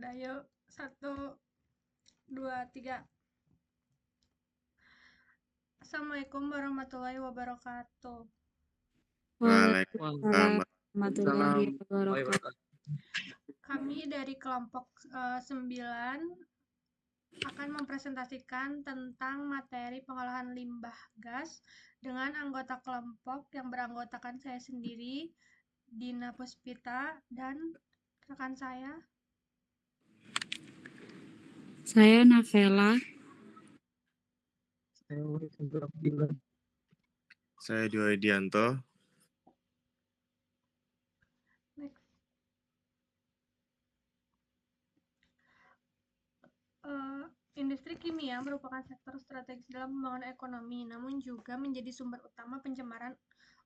Udah yuk. 1, 2, 3. Assalamualaikum warahmatullahi wabarakatuh. Waalaikumsalam Warahmatullahi wabarakatuh. Kami dari kelompok 9 akan mempresentasikan tentang materi pengolahan limbah gas dengan anggota kelompok yang beranggotakan saya sendiri, Dina Puspita, dan rekan saya. Saya Navela. Saya Dwi Dianto. Next. Industri kimia merupakan sektor strategis dalam pembangunan ekonomi, namun juga menjadi sumber utama pencemaran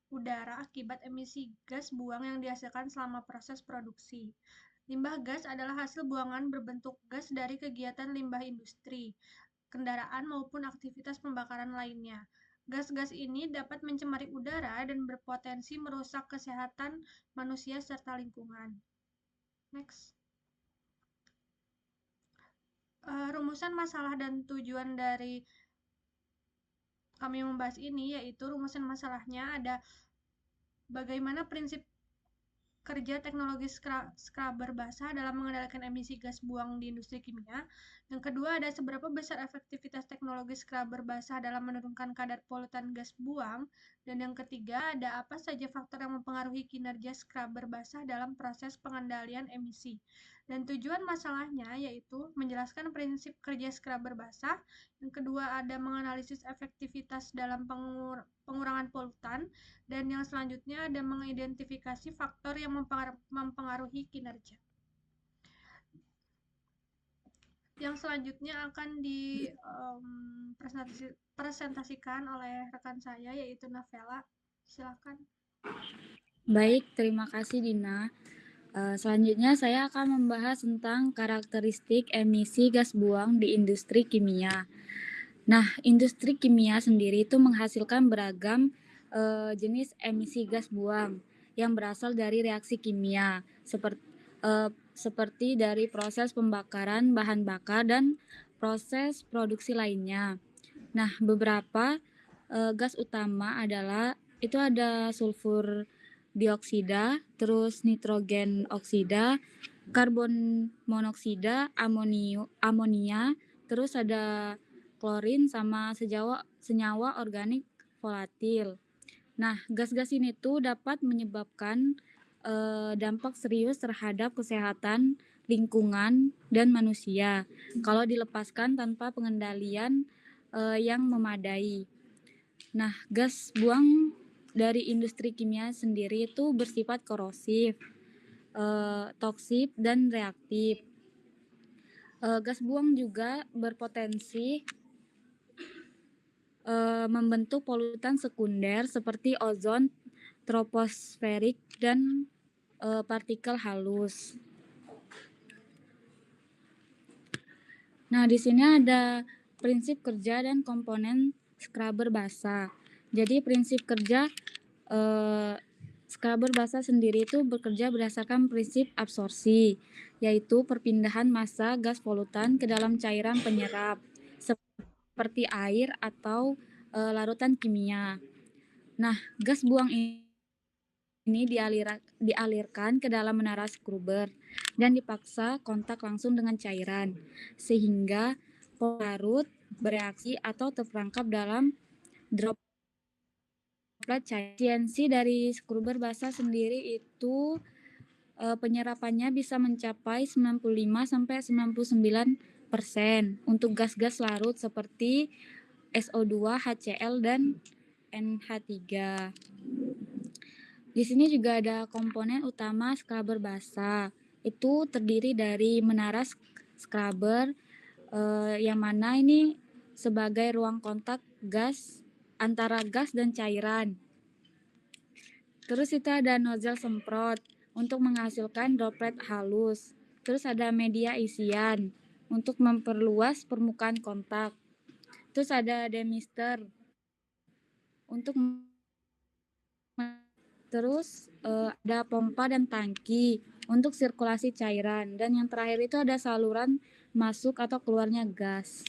udara akibat emisi gas buang yang dihasilkan selama proses produksi. Limbah gas adalah hasil buangan berbentuk gas dari kegiatan limbah industri, kendaraan maupun aktivitas pembakaran lainnya. Gas-gas ini dapat mencemari udara dan berpotensi merusak kesehatan manusia serta lingkungan. Next. Rumusan masalah dan tujuan dari kami membahas ini yaitu rumusan masalahnya ada bagaimana prinsip kerja teknologi scrubber basah dalam mengendalikan emisi gas buang di industri kimia. Yang kedua, ada seberapa besar efektivitas teknologi scrubber basah dalam menurunkan kadar polutan gas buang. Dan yang ketiga, ada apa saja faktor yang mempengaruhi kinerja scrubber basah dalam proses pengendalian emisi. Dan tujuan masalahnya yaitu menjelaskan prinsip kerja scrubber basah. Yang kedua, ada menganalisis efektivitas dalam pengurangan polutan. Dan yang selanjutnya ada mengidentifikasi faktor yang mempengaruhi kinerja. Yang selanjutnya akan dipresentasikan oleh rekan saya yaitu Navela. Silakan. Baik, terima kasih Dina. Selanjutnya saya akan membahas tentang karakteristik emisi gas buang di industri kimia. Nah, industri kimia sendiri itu menghasilkan beragam jenis emisi gas buang yang berasal dari reaksi kimia, seperti dari proses pembakaran bahan bakar dan proses produksi lainnya. Nah, beberapa gas utama adalah itu ada sulfur dioksida, terus nitrogen oksida, karbon monoksida, amonia, terus ada klorin sama senyawa organik volatil. Nah, gas-gas ini tuh dapat menyebabkan dampak serius terhadap kesehatan lingkungan dan manusia kalau dilepaskan tanpa pengendalian yang memadai. Nah, gas buang dari industri kimia sendiri itu bersifat korosif, toksik, dan reaktif. Gas buang juga berpotensi membentuk polutan sekunder seperti ozon troposferik dan partikel halus. Nah, di sini ada prinsip kerja dan komponen scrubber basah. Jadi prinsip kerja scrubber basah sendiri itu bekerja berdasarkan prinsip absorpsi, yaitu perpindahan massa gas polutan ke dalam cairan penyerap seperti air atau larutan kimia. Nah, gas buang ini dialirkan ke dalam menara scrubber dan dipaksa kontak langsung dengan cairan, sehingga larut bereaksi atau terperangkap dalam droplet cair. Efisiensi dari scrubber basah sendiri itu penyerapannya bisa mencapai 95-99% untuk gas-gas larut seperti SO2, HCl, dan NH3. Di sini juga ada komponen utama scrubber basah. Itu terdiri dari menara scrubber yang mana ini sebagai ruang kontak gas antara gas dan cairan. Terus itu ada nozzle semprot untuk menghasilkan droplet halus. Terus ada media isian untuk memperluas permukaan kontak. Terus ada demister untuk terus ada pompa dan tangki untuk sirkulasi cairan. Dan yang terakhir itu ada saluran masuk atau keluarnya gas.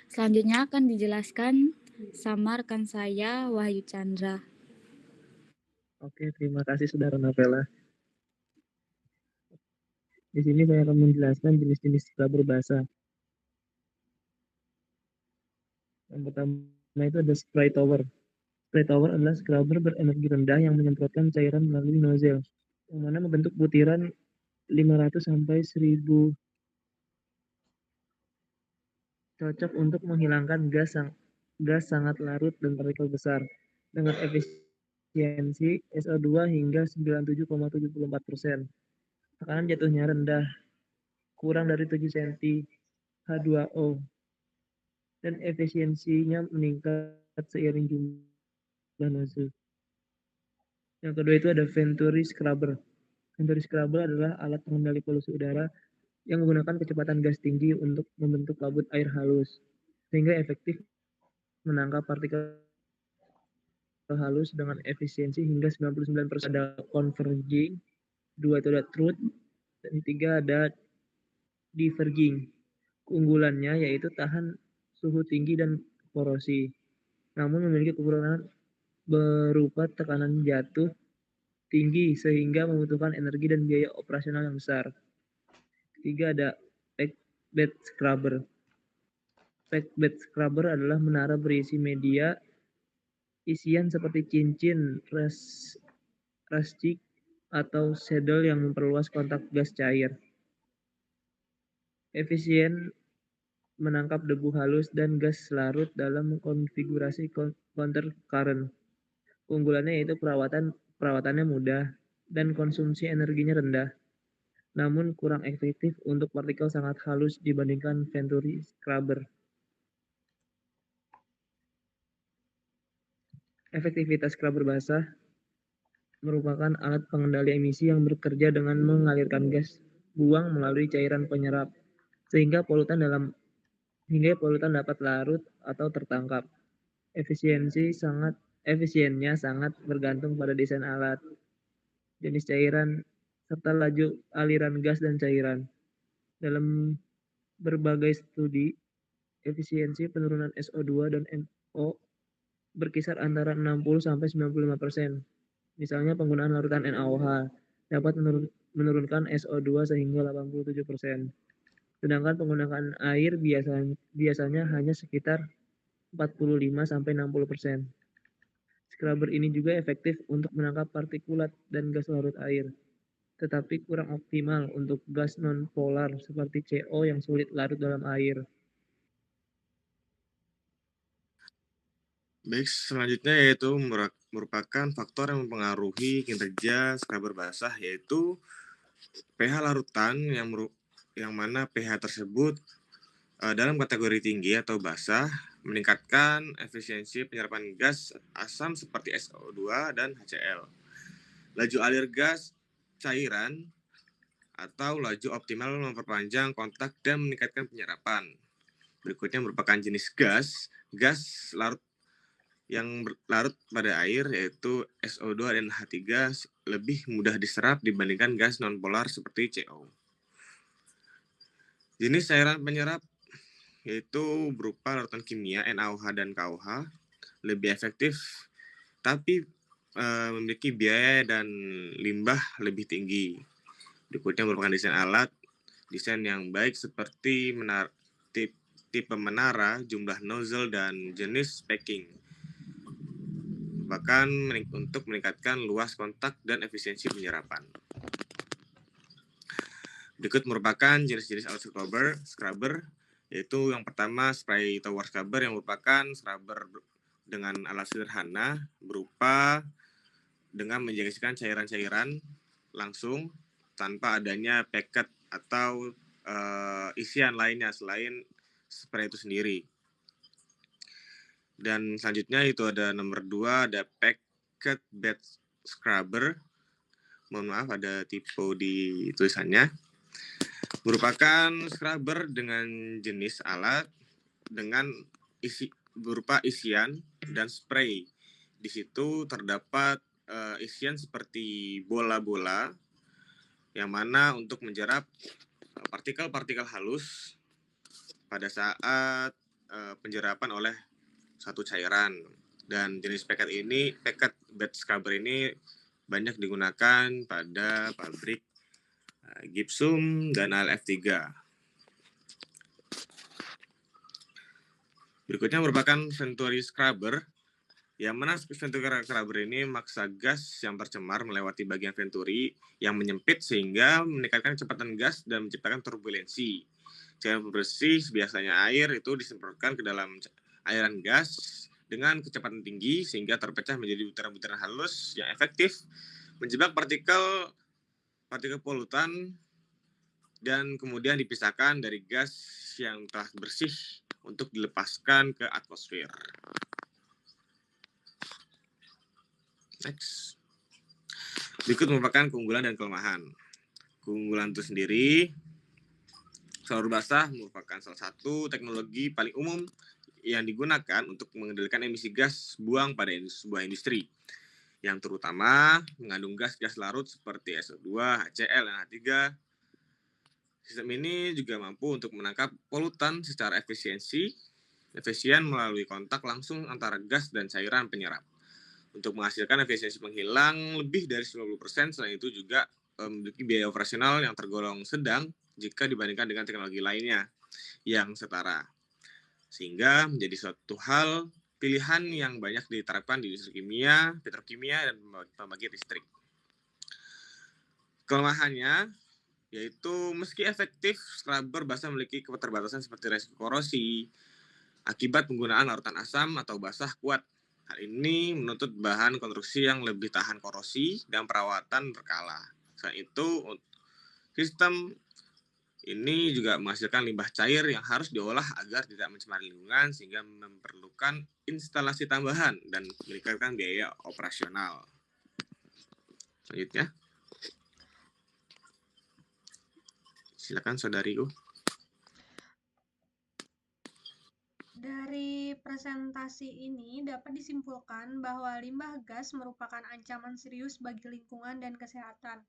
Selanjutnya akan dijelaskan sama rekan saya, Wahyu Chandra. Oke, terima kasih Saudara Navela. Di sini saya akan menjelaskan jenis-jenis scrubber basah. Yang pertama itu ada spray tower. Spray tower adalah scrubber berenergi rendah yang menyemprotkan cairan melalui nozzle, yang mana membentuk butiran 500 sampai 1000, cocok untuk menghilangkan gas sangat larut dan partikel besar dengan efisiensi SO2 hingga 97,74%. Tekanan jatuhnya rendah, kurang dari 7 cm H2O, dan efisiensinya meningkat seiring jumlah nozzle. Yang kedua itu ada Venturi Scrubber. Venturi Scrubber adalah alat pengendali polusi udara yang menggunakan kecepatan gas tinggi untuk membentuk kabut air halus, sehingga efektif menangkap partikel halus dengan efisiensi hingga 99%. Ada Converging, dua itu ada Truth, dan tiga ada Diverging. Keunggulannya yaitu tahan suhu tinggi dan korosi, namun memiliki kekurangan berupa tekanan jatuh tinggi sehingga membutuhkan energi dan biaya operasional yang besar. Ketiga ada packed bed scrubber. Packed bed scrubber adalah menara berisi media isian seperti cincin, rastik, atau saddle yang memperluas kontak gas cair. Efisien menangkap debu halus dan gas larut dalam konfigurasi counter current. Keunggulannya yaitu perawatannya mudah dan konsumsi energinya rendah, namun kurang efektif untuk partikel sangat halus dibandingkan Venturi Scrubber. Efektivitas scrubber basah merupakan alat pengendali emisi yang bekerja dengan mengalirkan gas buang melalui cairan penyerap, sehingga polutan dapat larut atau tertangkap. Efisiennya sangat bergantung pada desain alat, jenis cairan, serta laju aliran gas dan cairan. Dalam berbagai studi, efisiensi penurunan SO2 dan NO berkisar antara 60-95%. Misalnya penggunaan larutan NaOH dapat menurunkan SO2 sehingga 87%. Sedangkan penggunaan air biasanya hanya sekitar 45-60%. Scrubber ini juga efektif untuk menangkap partikulat dan gas larut air, tetapi kurang optimal untuk gas non-polar seperti CO yang sulit larut dalam air. Baik, selanjutnya yaitu merupakan faktor yang mempengaruhi kinerja scrubber basah, yaitu pH larutan yang mana pH tersebut dalam kategori tinggi atau basah meningkatkan efisiensi penyerapan gas asam seperti SO2 dan HCl. Laju alir gas cairan atau laju optimal memperpanjang kontak dan meningkatkan penyerapan. Berikutnya merupakan jenis gas larut yang larut pada air yaitu SO2 dan H3 lebih mudah diserap dibandingkan gas nonpolar seperti CO. Jenis cairan penyerap yaitu berupa larutan kimia NaOH dan KOH, lebih efektif tapi memiliki biaya dan limbah lebih tinggi. Berikutnya merupakan desain yang baik seperti tipe menara, jumlah nozzle, dan jenis packing. Bahkan untuk meningkatkan luas kontak dan efisiensi penyerapan. Berikut merupakan jenis-jenis alat scrubber, yaitu yang pertama spray tower scrubber yang merupakan scrubber dengan alat sederhana berupa dengan menjadikan cairan-cairan langsung tanpa adanya packet atau isian lainnya selain spray itu sendiri. Dan selanjutnya itu ada nomor 2, ada packet bed scrubber. Mohon maaf ada typo di tulisannya. Merupakan scrubber dengan jenis alat dengan berupa isian dan spray. Di situ terdapat isian seperti bola-bola yang mana untuk menjerap partikel-partikel halus pada saat penjerapan oleh satu cairan. Dan jenis packet bed scrubber ini banyak digunakan pada pabrik gypsum dan ALF3. Berikutnya merupakan Venturi scrubber, yang mana Venturi scrubber ini memaksa gas yang tercemar melewati bagian Venturi yang menyempit sehingga meningkatkan kecepatan gas dan menciptakan turbulensi. Cairan pembersih, biasanya air, itu disemprotkan ke dalam airan gas dengan kecepatan tinggi sehingga terpecah menjadi butiran-butiran halus yang efektif menjebak partikel polutan dan kemudian dipisahkan dari gas yang telah bersih untuk dilepaskan ke atmosfer. Next. Berikut merupakan keunggulan dan kelemahan. Keunggulan itu sendiri, salur basah merupakan salah satu teknologi paling umum yang digunakan untuk mengendalikan emisi gas buang pada sebuah industri, yang terutama mengandung gas-gas larut seperti SO2, HCl, dan H3. Sistem ini juga mampu untuk menangkap polutan secara efisien melalui kontak langsung antara gas dan cairan penyerap. Untuk menghasilkan efisiensi penghilang lebih dari 90%, selain itu juga memiliki biaya operasional yang tergolong sedang jika dibandingkan dengan teknologi lainnya yang setara. Sehingga menjadi suatu hal pilihan yang banyak diterapkan di industri kimia, petrokimia, dan pembangkit listrik. Kelemahannya yaitu meski efektif, scrubber basah memiliki keterbatasan seperti resiko korosi akibat penggunaan larutan asam atau basah kuat. Hal ini menuntut bahan konstruksi yang lebih tahan korosi dan perawatan berkala. Selain itu, sistem ini juga menghasilkan limbah cair yang harus diolah agar tidak mencemari lingkungan sehingga memerlukan instalasi tambahan dan meningkatkan biaya operasional. Selanjutnya, silakan saudariku. Dari presentasi ini dapat disimpulkan bahwa limbah gas merupakan ancaman serius bagi lingkungan dan kesehatan.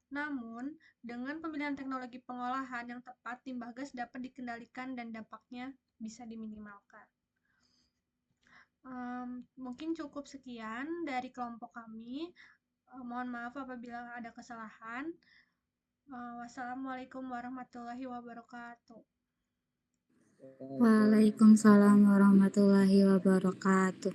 Namun, dengan pemilihan teknologi pengolahan yang tepat, limbah gas dapat dikendalikan dan dampaknya bisa diminimalkan. Mungkin cukup sekian dari kelompok kami. Mohon maaf apabila ada kesalahan. Wassalamualaikum warahmatullahi wabarakatuh. Waalaikumsalam warahmatullahi wabarakatuh.